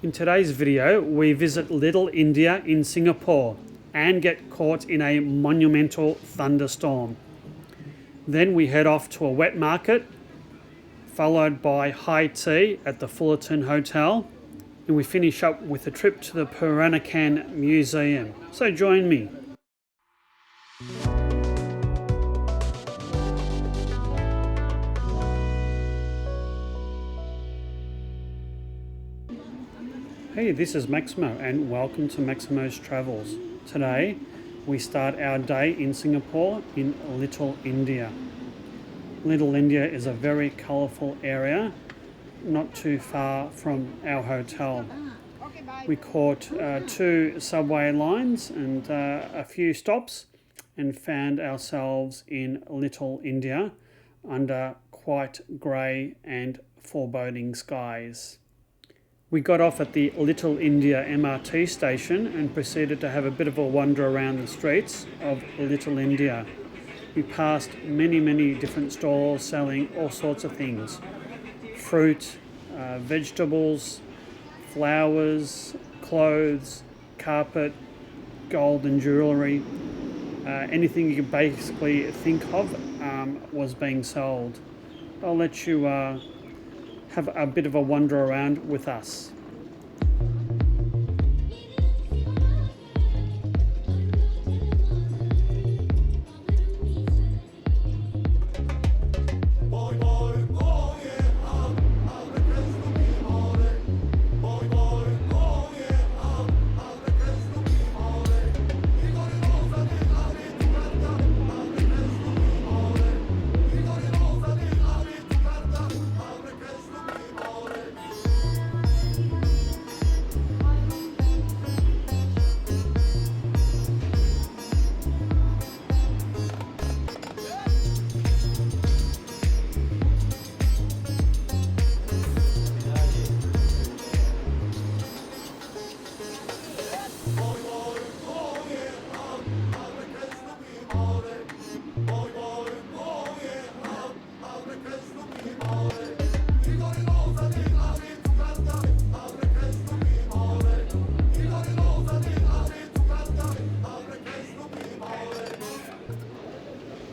In today's video, we visit Little India in Singapore and get caught in a monumental thunderstorm. Then we head off to a wet market, followed by high tea at the Fullerton Hotel, and we finish up with a trip to the Peranakan Museum. So join me. Hey, this is Maximo and welcome to Maximo's Travels. Today we start our day in Singapore in Little India. Little India is a very colourful area not too far from our hotel. We caught 2 subway lines and a few stops and found ourselves in Little India under quite grey and foreboding skies. We got off at the Little India MRT station and proceeded to have a bit of a wander around the streets of Little India. We passed many different stalls selling all sorts of things. Fruit, vegetables, flowers, clothes, carpet, gold and jewellery. Anything you could basically think of was being sold. I'll let you have a bit of a wander around with us.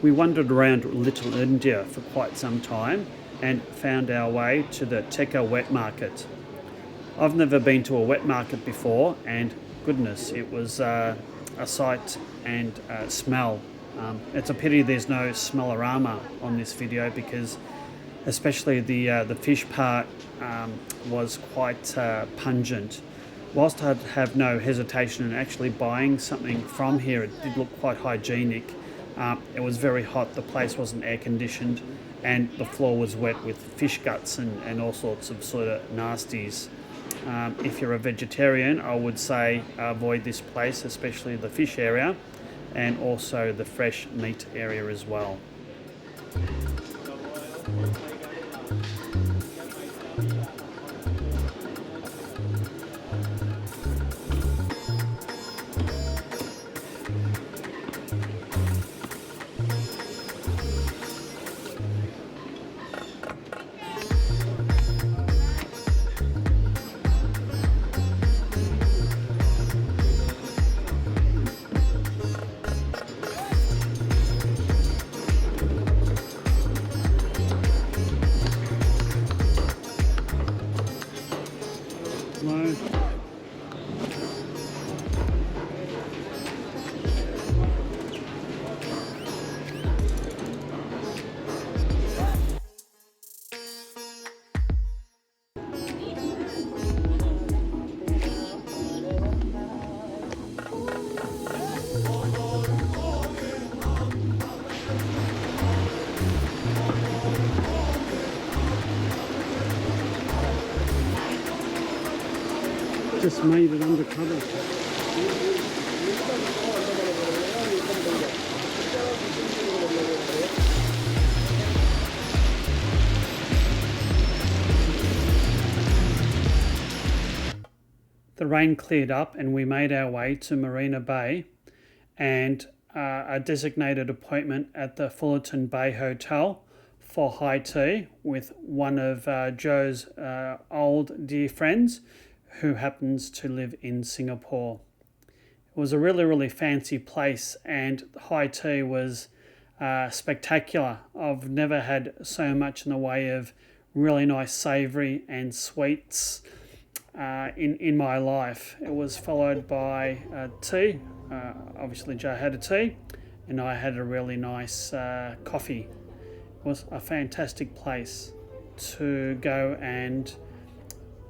We wandered around Little India for quite some time and found our way to the Tekka Wet Market. I've never been to a wet market before and goodness, it was a sight and smell. It's a pity there's no smellorama on this video because especially the fish part was quite pungent. Whilst I'd have no hesitation in actually buying something from here, it did look quite hygienic. It was very hot, the place wasn't air conditioned and the floor was wet with fish guts and all sorts of sort of nasties. If you're a vegetarian, I would say avoid this place, especially the fish area and also the fresh meat area as well. Just made it undercover. The rain cleared up and we made our way to Marina Bay and a designated appointment at the Fullerton Bay Hotel for high tea with one of Joe's old dear friends who happens to live in Singapore. It was a really, really fancy place, and high tea was spectacular. I've never had so much in the way of really nice savoury and sweets in my life. It was followed by tea. Obviously Joe had a tea and I had a really nice coffee. It was a fantastic place to go and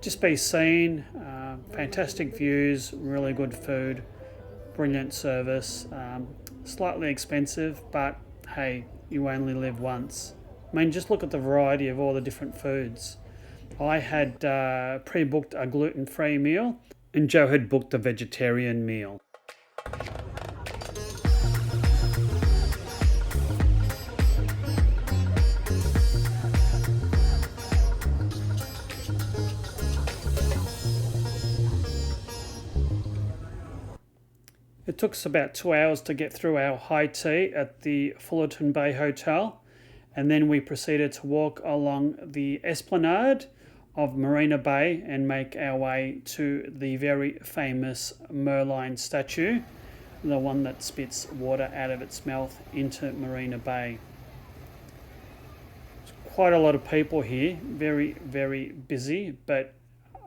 just be seen. Fantastic views, really good food, brilliant service, slightly expensive, but hey, you only live once. I mean, just look at the variety of all the different foods. I had pre-booked a gluten-free meal and Joe had booked a vegetarian meal. It took us about 2 hours to get through our high tea at the Fullerton Bay Hotel, and then we proceeded to walk along the esplanade of Marina Bay and make our way to the very famous Merlion statue, the one that spits water out of its mouth into Marina Bay. There's quite a lot of people here, very, very busy, but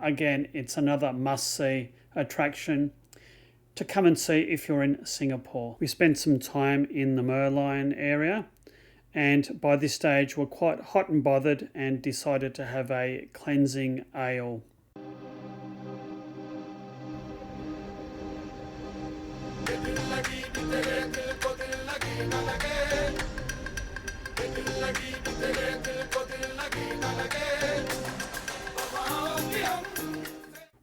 again, it's another must-see attraction to come and see if you're in Singapore. We spent some time in the Merlion area, and by this stage we're quite hot and bothered and decided to have a cleansing ale.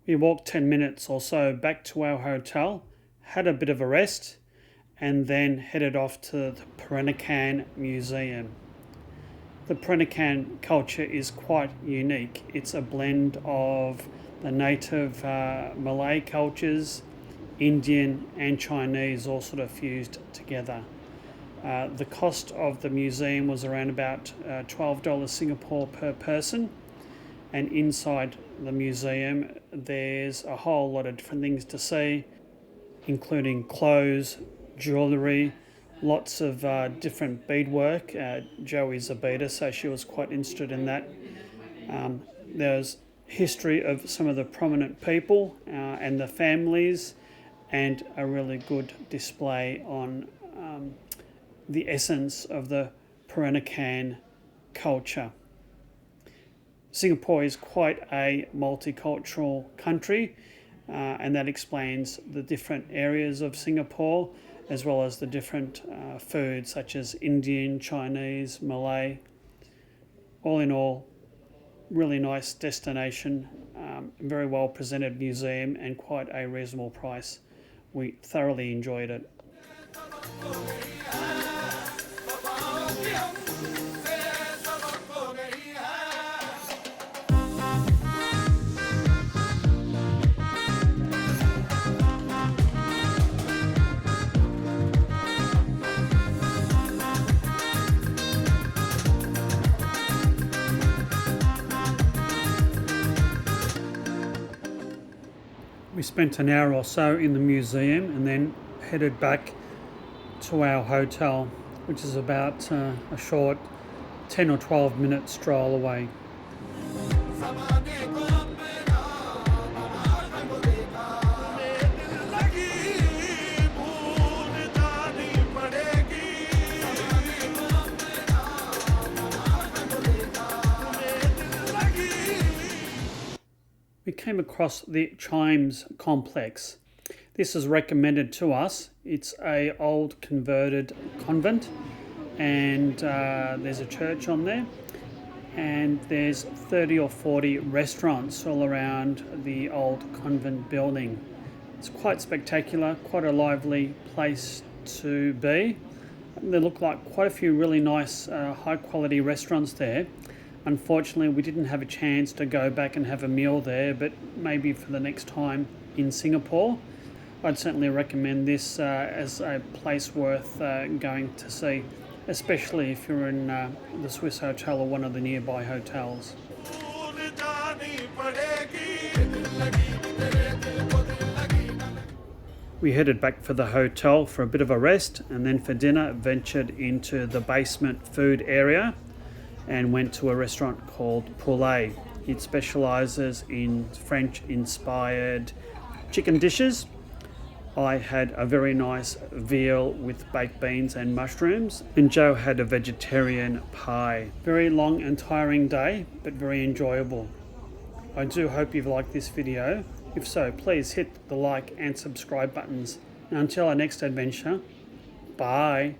We walked 10 minutes or so back to our hotel, had a bit of a rest, and then headed off to the Peranakan Museum. The Peranakan culture is quite unique. It's a blend of the native Malay cultures, Indian and Chinese all sort of fused together. The cost of the museum was around about $12 Singapore per person, and inside the museum there's a whole lot of different things to see, including clothes, jewellery, lots of different beadwork. Joey's a beader, so she was quite interested in that. There's history of some of the prominent people and the families, and a really good display on the essence of the Peranakan culture. Singapore is quite a multicultural country, and that explains the different areas of Singapore, as well as the different foods such as Indian, Chinese, Malay. All in all, really nice destination, very well presented museum, and quite a reasonable price. We thoroughly enjoyed it. We spent an hour or so in the museum and then headed back to our hotel, which is about a short 10 or 12 minute stroll away. We came across the Chijmes complex. This is recommended to us. It's a old converted convent, and there's a church on there, and there's 30 or 40 restaurants all around the old convent building. It's quite spectacular, quite a lively place to be. There look like quite a few really nice high quality restaurants there. Unfortunately, we didn't have a chance to go back and have a meal there, but maybe for the next time in Singapore, I'd certainly recommend this as a place worth going to see, especially if you're in the Swiss Hotel or one of the nearby hotels. We headed back for the hotel for a bit of a rest, and then for dinner ventured into the basement food area and went to a restaurant called Poulet. It specialises in French-inspired chicken dishes. I had a very nice veal with baked beans and mushrooms, and Joe had a vegetarian pie. Very long and tiring day, but very enjoyable. I do hope you've liked this video. If so, please hit the like and subscribe buttons. And until our next adventure, bye.